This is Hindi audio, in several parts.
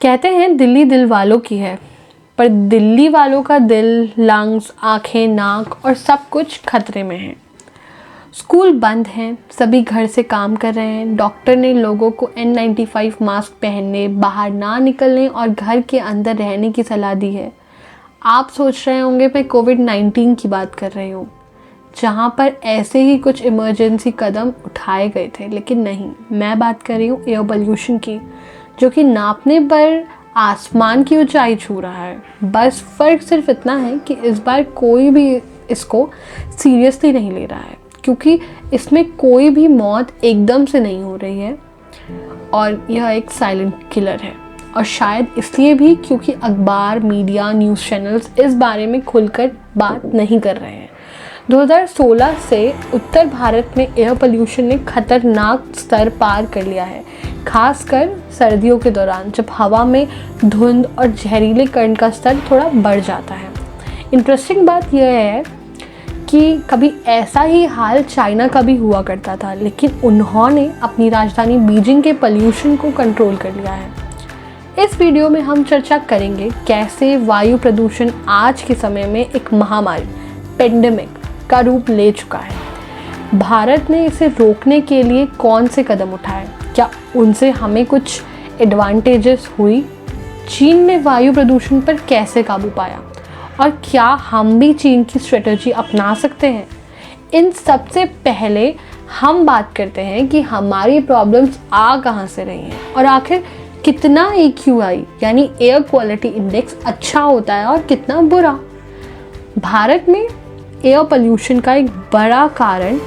कहते हैं दिल्ली दिल वालों की है, पर दिल्ली वालों का दिल, लंग्स, आँखें, नाक और सब कुछ खतरे में है। स्कूल बंद हैं, सभी घर से काम कर रहे हैं। डॉक्टर ने लोगों को N95 मास्क पहनने, बाहर ना निकलने और घर के अंदर रहने की सलाह दी है। आप सोच रहे होंगे मैं कोविड-19 की बात कर रही हूँ, जहाँ पर ऐसे ही कुछ इमरजेंसी कदम उठाए गए थे, लेकिन नहीं, मैं बात कर रही हूँ एयर पोल्यूशन की, जो कि नापने पर आसमान की ऊंचाई छू रहा है। बस फ़र्क सिर्फ इतना है कि इस बार कोई भी इसको सीरियसली नहीं ले रहा है, क्योंकि इसमें कोई भी मौत एकदम से नहीं हो रही है और यह एक साइलेंट किलर है। और शायद इसलिए भी क्योंकि अखबार, मीडिया, न्यूज़ चैनल्स इस बारे में खुलकर बात नहीं कर रहे हैं। 2016 से उत्तर भारत में एयर पोल्यूशन ने खतरनाक स्तर पार कर लिया है, खासकर सर्दियों के दौरान, जब हवा में धुंध और जहरीले कण का स्तर थोड़ा बढ़ जाता है। इंटरेस्टिंग बात यह है कि कभी ऐसा ही हाल चाइना का भी हुआ करता था, लेकिन उन्होंने अपनी राजधानी बीजिंग के पोल्यूशन को कंट्रोल कर लिया है। इस वीडियो में हम चर्चा करेंगे कैसे वायु प्रदूषण आज के समय में एक महामारी, पेंडेमिक का रूप ले चुका है। भारत ने इसे रोकने के लिए कौन से कदम उठाए? क्या उनसे हमें कुछ एडवांटेजेस हुई? चीन ने वायु प्रदूषण पर कैसे काबू पाया? और क्या हम भी चीन की स्ट्रेटजी अपना सकते हैं? इन सबसे पहले हम बात करते हैं कि हमारी प्रॉब्लम्स आ कहाँ से रही हैं और आखिर कितना AQI यानी एयर क्वालिटी इंडेक्स अच्छा होता है और कितना बुरा। भारत में एयर पोल्यूशन का एक बड़ा कारण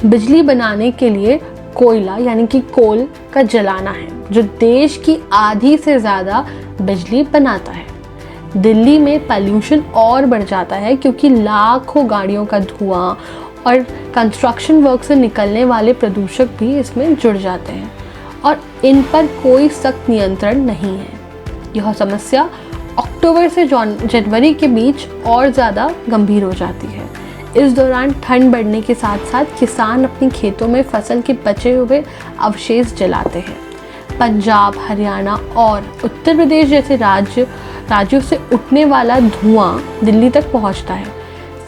बिजली बनाने के लिए कोयला यानी कि कोल का जलाना है, जो देश की आधी से ज़्यादा बिजली बनाता है। दिल्ली में पोल्यूशन और बढ़ जाता है क्योंकि लाखों गाड़ियों का धुआं और कंस्ट्रक्शन वर्क से निकलने वाले प्रदूषक भी इसमें जुड़ जाते हैं और इन पर कोई सख्त नियंत्रण नहीं है। यह समस्या अक्टूबर से जनवरी के बीच और ज़्यादा गंभीर हो जाती है। इस दौरान ठंड बढ़ने के साथ साथ किसान अपने खेतों में फसल के बचे हुए अवशेष जलाते हैं। पंजाब, हरियाणा और उत्तर प्रदेश जैसे राज्यों से उठने वाला धुआं दिल्ली तक पहुंचता है।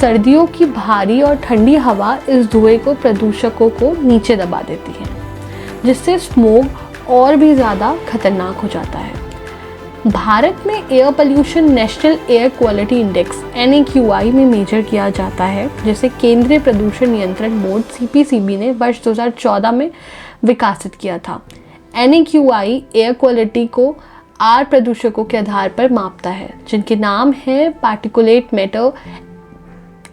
सर्दियों की भारी और ठंडी हवा इस धुएं को प्रदूषकों को नीचे दबा देती है, जिससे स्मोग और भी ज़्यादा खतरनाक हो जाता है। भारत में air pollution national Air Quality Index NAQI में मेजर किया जाता है, जिसे केंद्रीय प्रदूषण नियंत्रण बोर्ड CPCB ने वर्ष 2014 में विकसित किया था। NAQI एयर क्वालिटी को 8 प्रदूषकों के आधार पर मापता है, जिनके नाम हैं particulate matter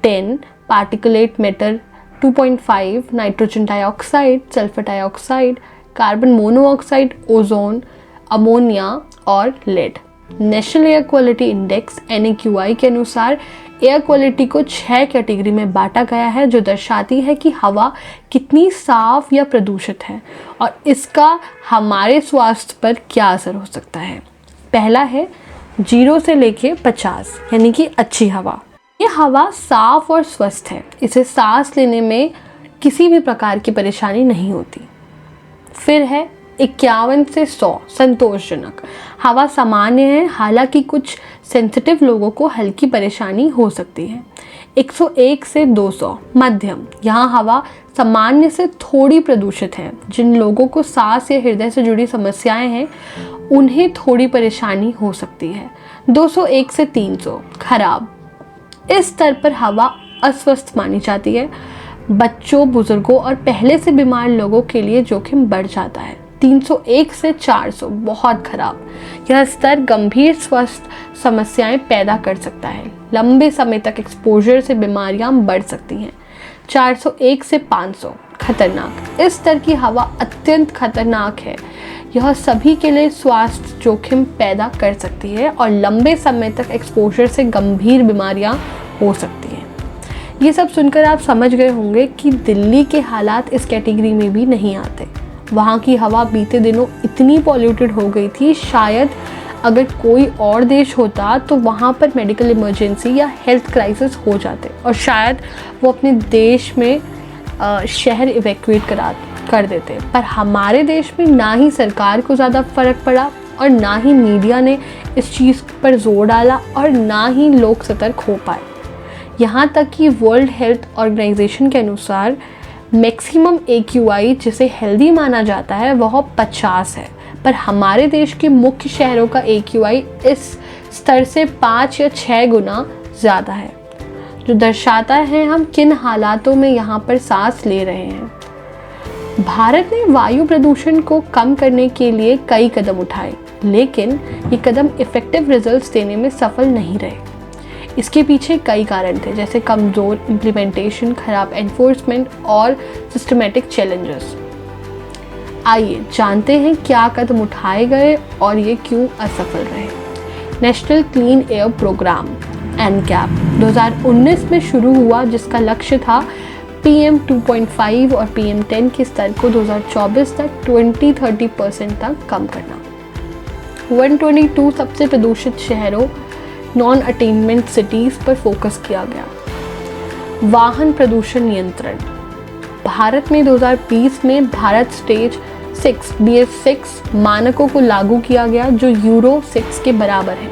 10, particulate matter 2.5, nitrogen dioxide, sulphur dioxide, carbon monoxide, ozone, ammonia और lead. National Air Quality Index NAQI के अनुसार एयर क्वालिटी को 6 कैटेगरी में बांटा गया है, जो दर्शाती है कि हवा कितनी साफ या प्रदूषित है और इसका हमारे स्वास्थ्य पर क्या असर हो सकता है। पहला है 0 से लेके 50 यानी कि अच्छी हवा। ये हवा साफ और स्वस्थ है, इसे सांस लेने में किसी भी प्रकार की परेशानी नहीं होती। फिर है 51 से 100 संतोषजनक। हवा सामान्य है, हालांकि कुछ सेंसिटिव लोगों को हल्की परेशानी हो सकती है। 101 से 200 मध्यम। यहाँ हवा सामान्य से थोड़ी प्रदूषित है। जिन लोगों को सांस या हृदय से जुड़ी समस्याएं हैं, उन्हें थोड़ी परेशानी हो सकती है। 201 से 300 खराब। इस स्तर पर हवा अस्वस्थ मानी जाती है। बच्चों, बुजुर्गों और पहले से बीमार लोगों के लिए जोखिम बढ़ जाता है। 301 से 400 बहुत खराब। यह स्तर गंभीर स्वास्थ्य समस्याएं पैदा कर सकता है। लंबे समय तक एक्सपोजर से बीमारियां बढ़ सकती हैं। 401 से 500 खतरनाक। इस स्तर की हवा अत्यंत खतरनाक है। यह सभी के लिए स्वास्थ्य जोखिम पैदा कर सकती है और लंबे समय तक एक्सपोजर से गंभीर बीमारियां हो सकती हैं। ये सब सुनकर आप समझ गए होंगे कि दिल्ली के हालात इस कैटेगरी में भी नहीं आते। वहाँ की हवा बीते दिनों इतनी पॉल्यूटेड हो गई थी, शायद अगर कोई और देश होता तो वहाँ पर मेडिकल इमरजेंसी या हेल्थ क्राइसिस हो जाते और शायद वो अपने देश में शहर इवैक्यूएट कर देते। पर हमारे देश में ना ही सरकार को ज़्यादा फर्क पड़ा और ना ही मीडिया ने इस चीज़ पर जोर डाला और ना ही लोग सतर्क हो पाए। यहाँ तक कि वर्ल्ड हेल्थ ऑर्गेनाइजेशन के अनुसार मैक्सिमम AQI जिसे हेल्दी माना जाता है वह 50 है, पर हमारे देश के मुख्य शहरों का AQI इस स्तर से 5 या 6 गुना ज़्यादा है, जो दर्शाता है हम किन हालातों में यहाँ पर सांस ले रहे हैं। भारत ने वायु प्रदूषण को कम करने के लिए कई कदम उठाए, लेकिन ये कदम इफ़ेक्टिव रिजल्ट्स देने में सफल नहीं रहे। इसके पीछे कई कारण थे, जैसे कमज़ोर इम्प्लीमेंटेशन, खराब एनफोर्समेंट और सिस्टमेटिक चैलेंजेस। आइए जानते हैं क्या कदम उठाए गए और ये क्यों असफल रहे। National clean air programme NCAP 2019 में शुरू हुआ, जिसका लक्ष्य था PM 2.5 और PM 10 के स्तर को 2024 तक 20-30% तक कम करना। 122 सबसे प्रदूषित शहरों नॉन अटेनमेंट सिटीज़ पर फोकस किया गया। वाहन प्रदूषण नियंत्रण। भारत में 2020 में भारत स्टेज 6 BS6 मानकों को लागू किया गया, जो यूरो 6 के बराबर है।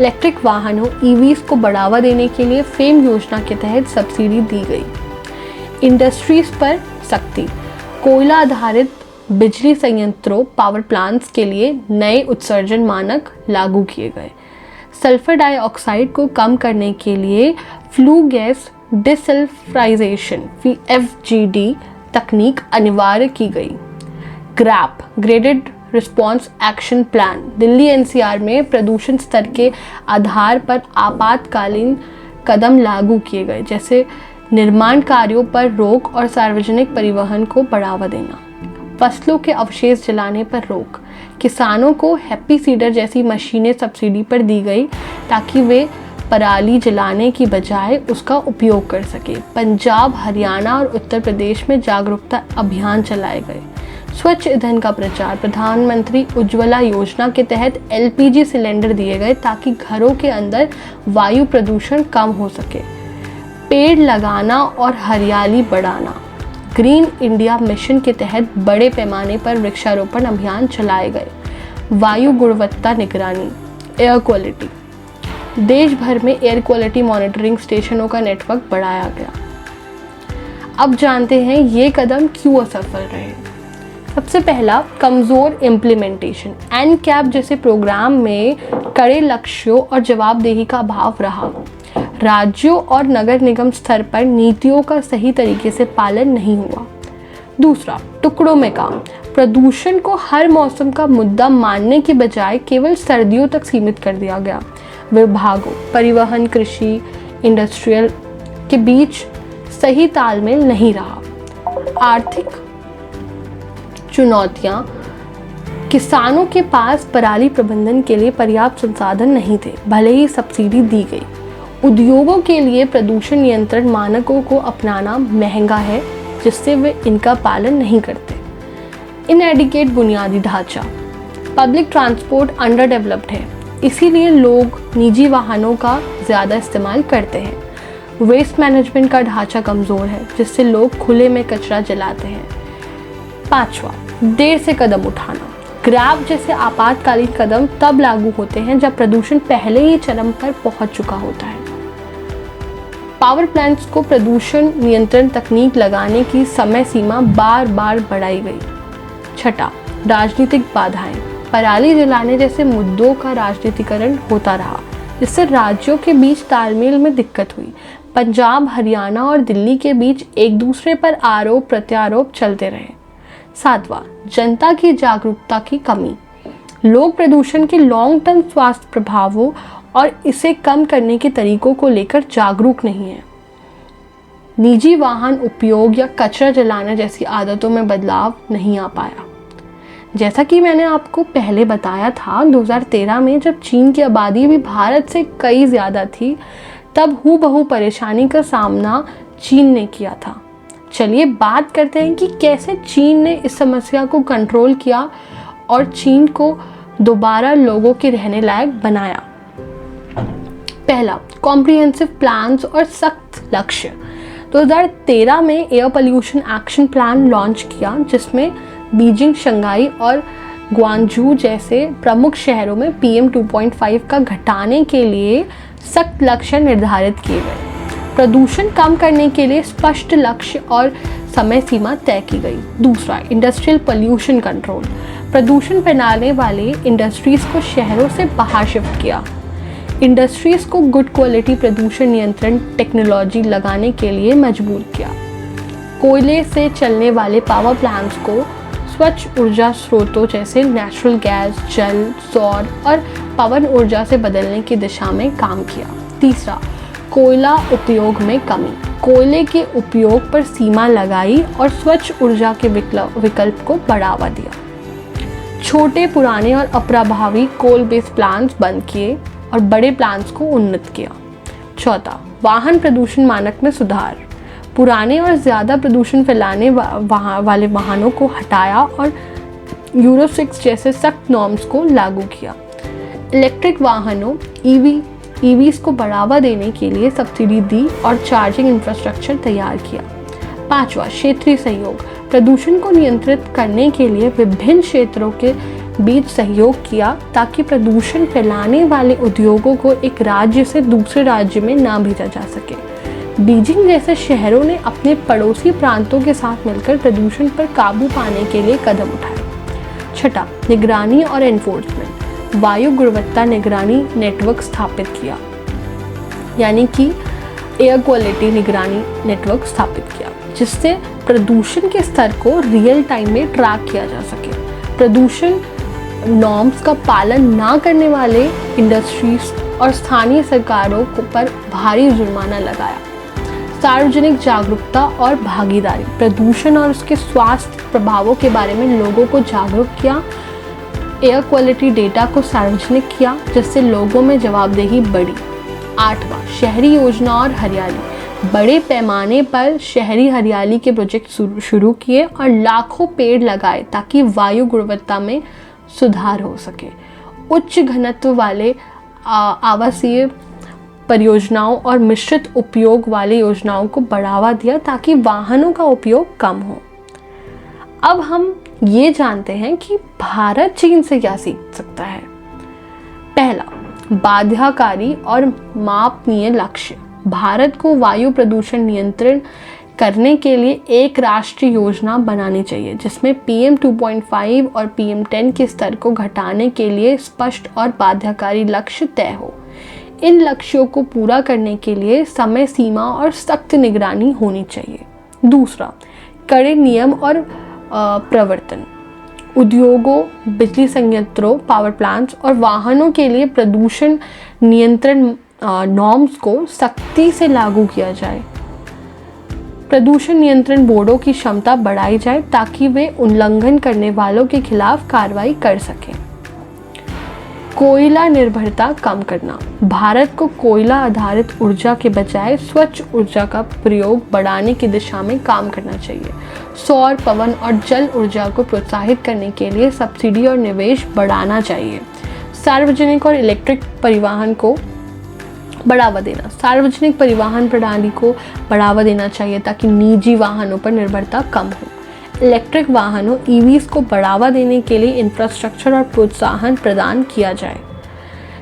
इलेक्ट्रिक वाहनों EVs को बढ़ावा देने के लिए फेम योजना के तहत सब्सिडी दी गई। इंडस्ट्रीज पर सख्ती। कोयला आधारित बिजली संयंत्रों पावर प्लांट्स के लिए नए उत्सर्जन मानक लागू किए गए। सल्फर डाइऑक्साइड को कम करने के लिए फ्लू गैस डिसल्फ्राइजेशन FGD तकनीक अनिवार्य की गई। Grab graded response action plan Delhi NCR में प्रदूषण स्तर के आधार पर आपातकालीन कदम लागू किए गए, जैसे निर्माण कार्यों पर रोक और सार्वजनिक परिवहन को बढ़ावा देना। फसलों के अवशेष जलाने पर रोक। किसानों को हैप्पी सीडर जैसी मशीनें सब्सिडी पर दी गई ताकि वे पराली जलाने की बजाय उसका उपयोग कर सके। पंजाब, हरियाणा और उत्तर प्रदेश में जागरूकता अभियान चलाए गए। स्वच्छ ईंधन का प्रचार। प्रधानमंत्री उज्ज्वला योजना के तहत LPG सिलेंडर दिए गए ताकि घरों के अंदर वायु प्रदूषण कम हो सके। पेड़ लगाना और हरियाली बढ़ाना। ग्रीन इंडिया मिशन के तहत बड़े पैमाने पर वृक्षारोपण अभियान चलाए गए। वायु गुणवत्ता निगरानी। Air quality. देश भर में एयर क्वालिटी मॉनिटरिंग स्टेशनों का नेटवर्क बढ़ाया गया। अब जानते हैं ये कदम क्यों असफल रहे। सबसे पहला, कमज़ोर इम्प्लीमेंटेशन। NCAP जैसे प्रोग्राम में कड़े लक्ष्यों और जवाबदेही का अभाव रहा। राज्यों और नगर निगम स्तर पर नीतियों का सही तरीके से पालन नहीं हुआ। दूसरा, टुकड़ों में काम। प्रदूषण को हर मौसम का मुद्दा मानने के बजाय केवल सर्दियों तक सीमित कर दिया गया। विभागों, परिवहन, कृषि, इंडस्ट्रियल के बीच सही तालमेल नहीं रहा। आर्थिक चुनौतियां। किसानों के पास पराली प्रबंधन के लिए पर्याप्त संसाधन नहीं थे, भले ही सब्सिडी दी गई। उद्योगों के लिए प्रदूषण नियंत्रण मानकों को अपनाना महंगा है, जिससे वे इनका पालन नहीं करते। इनएडिक्वेट बुनियादी ढांचा। पब्लिक ट्रांसपोर्ट अंडर डेवलप्ड है, इसीलिए लोग निजी वाहनों का ज़्यादा इस्तेमाल करते हैं। वेस्ट मैनेजमेंट का ढांचा कमज़ोर है, जिससे लोग खुले में कचरा जलाते हैं। पांचवा, देर से कदम उठाना। ग्रैप जैसे आपातकालीन कदम तब लागू होते हैं जब प्रदूषण पहले ही चरम पर पहुंच चुका होता है। पावर प्लांट्स को प्रदूषण नियंत्रण तकनीक लगाने की समय सीमा बार बार बढ़ाई गई। छठा, राजनीतिक बाधाएं। पराली जलाने जैसे मुद्दों का राजनीतिकरण होता रहा, जिससे राज्यों के बीच तालमेल में दिक्कत हुई। पंजाब, हरियाणा और दिल्ली के बीच एक दूसरे पर आरोप प्रत्यारोप चलते रहे। सातवां, जनता की जागरूकता की कमी। लोग प्रदूषण के लॉन्ग टर्म स्वास्थ्य प्रभावों और इसे कम करने के तरीकों को लेकर जागरूक नहीं है। निजी वाहन उपयोग या कचरा जलाना जैसी आदतों में बदलाव नहीं आ पाया। जैसा कि मैंने आपको पहले बताया था, 2013 में जब चीन की आबादी भी भारत से कई ज़्यादा थी, तब हूबहू परेशानी का सामना चीन ने किया था। चलिए बात करते हैं कि कैसे चीन ने इस समस्या को कंट्रोल किया और चीन को दोबारा लोगों के रहने लायक बनाया। पहला, कॉम्प्रिहेंसिव प्लान्स और सख्त लक्ष्य। 2013 में air pollution action plan launch किया, जिसमें बीजिंग, शंघाई और ग्वांगझू जैसे प्रमुख शहरों में PM 2.5 का घटाने के लिए सख्त लक्ष्य निर्धारित किए गए। प्रदूषण कम करने के लिए स्पष्ट लक्ष्य और समय सीमा तय की गई। दूसरा, इंडस्ट्रियल पोल्यूशन कंट्रोल। प्रदूषण फैलाने वाले इंडस्ट्रीज़ को शहरों से बाहर शिफ्ट किया। इंडस्ट्रीज़ को गुड क्वालिटी प्रदूषण नियंत्रण टेक्नोलॉजी लगाने के लिए मजबूर किया। कोयले से चलने वाले पावर प्लांट्स को स्वच्छ ऊर्जा स्रोतों जैसे नेचुरल गैस, जल, सौर और पवन ऊर्जा से बदलने की दिशा में काम किया। तीसरा, कोयला उपयोग में कमी। कोयले के उपयोग पर सीमा लगाई और स्वच्छ ऊर्जा के विकल्प को बढ़ावा दिया। छोटे, पुराने और अप्रभावी कोल बेस्ड प्लांट्स बंद किए और बड़े प्लांट्स को उन्नत किया। चौथा, वाहन प्रदूषण मानक में सुधार। पुराने और ज़्यादा प्रदूषण फैलाने वाले वाहनों को हटाया और यूरो 6 जैसे सख्त नॉर्म्स को लागू किया। इलेक्ट्रिक वाहनों ईवीज़ को बढ़ावा देने के लिए सब्सिडी दी और चार्जिंग इंफ्रास्ट्रक्चर तैयार किया। पांचवा, क्षेत्रीय सहयोग। प्रदूषण को नियंत्रित करने के लिए विभिन्न क्षेत्रों के बीच सहयोग किया ताकि प्रदूषण फैलाने वाले उद्योगों को एक राज्य से दूसरे राज्य में ना भेजा जा सके। बीजिंग जैसे शहरों ने अपने पड़ोसी प्रांतों के साथ मिलकर प्रदूषण पर काबू पाने के लिए कदम उठाए। छठा, निगरानी और एनफोर्समेंट। वायु गुणवत्ता निगरानी नेटवर्क स्थापित किया, यानी कि एयर क्वालिटी निगरानी नेटवर्क स्थापित किया, जिससे प्रदूषण के स्तर को रियल टाइम में ट्रैक किया जा सके। प्रदूषण नॉर्म्स का पालन ना करने वाले इंडस्ट्रीज और स्थानीय सरकारों पर भारी जुर्माना लगाया। सार्वजनिक जागरूकता और भागीदारी। प्रदूषण और उसके स्वास्थ्य प्रभावों के बारे में लोगों को जागरूक किया। एयर क्वालिटी डेटा को सार्वजनिक किया, जिससे लोगों में जवाबदेही बढ़ी। आठवां, शहरी योजना और हरियाली। बड़े पैमाने पर शहरी हरियाली के प्रोजेक्ट शुरू किए और लाखों पेड़ लगाए ताकि वायु गुणवत्ता में सुधार हो सके। उच्च घनत्व वाले आवासीय परियोजनाओं और मिश्रित उपयोग वाली योजनाओं को बढ़ावा दिया ताकि वाहनों का उपयोग कम हो। अब हम ये जानते हैं कि भारत चीन से क्या सीख सकता है। पहला, बाध्यकारी और मापनीय लक्ष्य। भारत को वायु प्रदूषण नियंत्रण करने के लिए एक राष्ट्रीय योजना बनानी चाहिए जिसमें PM 2.5 और PM 10 के स्तर को घटाने के लिए स्पष्ट और बाध्यकारी लक्ष्य तय हो। इन लक्ष्यों को पूरा करने के लिए समय सीमा और सख्त निगरानी होनी चाहिए। दूसरा, कड़े नियम और प्रवर्तन। उद्योगों, बिजली संयंत्रों, पावर प्लांट्स और वाहनों के लिए प्रदूषण नियंत्रण नॉर्म्स को सख्ती से लागू किया जाए। प्रदूषण नियंत्रण बोर्डों की क्षमता बढ़ाई जाए ताकि वे उल्लंघन करने वालों के खिलाफ कार्रवाई कर सकें। कोयला निर्भरता कम करना। भारत को कोयला आधारित ऊर्जा के बजाय स्वच्छ ऊर्जा का प्रयोग बढ़ाने की दिशा में काम करना चाहिए। सौर, पवन और जल ऊर्जा को प्रोत्साहित करने के लिए सब्सिडी और निवेश बढ़ाना चाहिए। सार्वजनिक और इलेक्ट्रिक परिवहन को बढ़ावा देना। सार्वजनिक परिवहन प्रणाली को बढ़ावा देना चाहिए ताकि निजी वाहनों पर निर्भरता कम हो। इलेक्ट्रिक वाहनों EVs को बढ़ावा देने के लिए इंफ्रास्ट्रक्चर और प्रोत्साहन प्रदान किया जाए।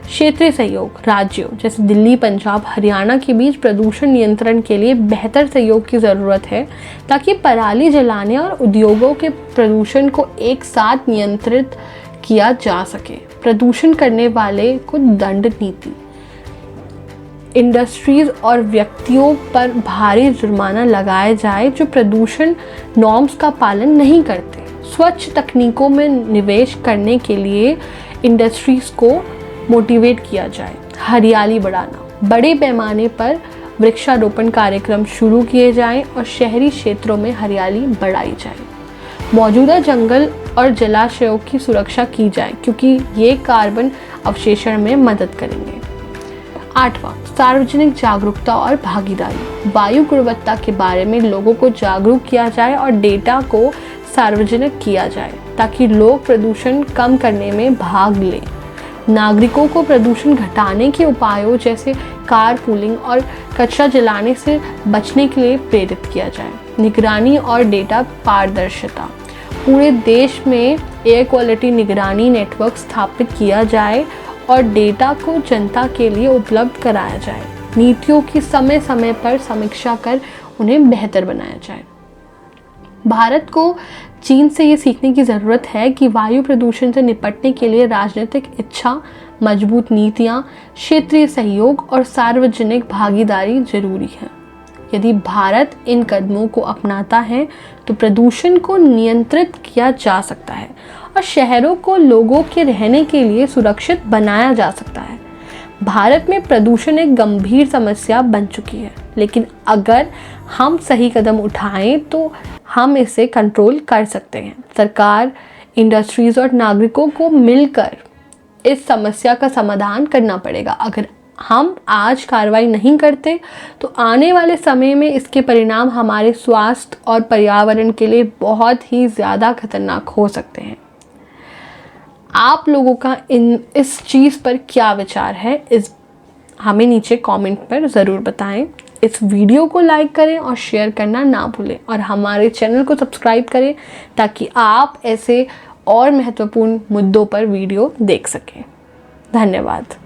क्षेत्रीय सहयोग। राज्यों जैसे दिल्ली, पंजाब, हरियाणा के बीच प्रदूषण नियंत्रण के लिए बेहतर सहयोग की ज़रूरत है ताकि पराली जलाने और उद्योगों के प्रदूषण को एक साथ नियंत्रित किया जा सके। प्रदूषण करने वाले को दंड नीति। इंडस्ट्रीज और व्यक्तियों पर भारी जुर्माना लगाया जाए जो प्रदूषण नॉर्म्स का पालन नहीं करते। स्वच्छ तकनीकों में निवेश करने के लिए इंडस्ट्रीज को मोटिवेट किया जाए। हरियाली बढ़ाना। बड़े पैमाने पर वृक्षारोपण कार्यक्रम शुरू किए जाएं और शहरी क्षेत्रों में हरियाली बढ़ाई जाए। मौजूदा जंगल और जलाशयों की सुरक्षा की जाए क्योंकि ये कार्बन अवशेषण में मदद करेंगे। आठवां, सार्वजनिक जागरूकता और भागीदारी। वायु गुणवत्ता के बारे में लोगों को जागरूक किया जाए और डेटा को सार्वजनिक किया जाए ताकि लोग प्रदूषण कम करने में भाग लें। नागरिकों को प्रदूषण घटाने के उपायों जैसे कार पूलिंग और कचरा जलाने से बचने के लिए प्रेरित किया जाए। निगरानी और डेटा पारदर्शिता। पूरे देश में एयर क्वालिटी निगरानी नेटवर्क स्थापित किया जाए और डेटा को जनता के लिए उपलब्ध कराया जाए। नीतियों की समय समय पर समीक्षा कर उन्हें बेहतर बनाया जाए। भारत को चीन से ये सीखने की ज़रूरत है कि वायु प्रदूषण से निपटने के लिए राजनीतिक इच्छा, मजबूत नीतियाँ, क्षेत्रीय सहयोग और सार्वजनिक भागीदारी जरूरी है। यदि भारत इन कदमों को अपनाता है तो प्रदूषण को नियंत्रित किया जा सकता है और शहरों को लोगों के रहने के लिए सुरक्षित बनाया जा सकता है। भारत में प्रदूषण एक गंभीर समस्या बन चुकी है, लेकिन अगर हम सही कदम उठाएं तो हम इसे कंट्रोल कर सकते हैं। सरकार, इंडस्ट्रीज़ और नागरिकों को मिलकर इस समस्या का समाधान करना पड़ेगा। अगर हम आज कार्रवाई नहीं करते तो आने वाले समय में इसके परिणाम हमारे स्वास्थ्य और पर्यावरण के लिए बहुत ही ज़्यादा खतरनाक हो सकते हैं। आप लोगों का इस चीज़ पर क्या विचार है, हमें नीचे कमेंट पर ज़रूर बताएं। इस वीडियो को लाइक करें और शेयर करना ना भूलें और हमारे चैनल को सब्सक्राइब करें ताकि आप ऐसे और महत्वपूर्ण मुद्दों पर वीडियो देख सकें। धन्यवाद।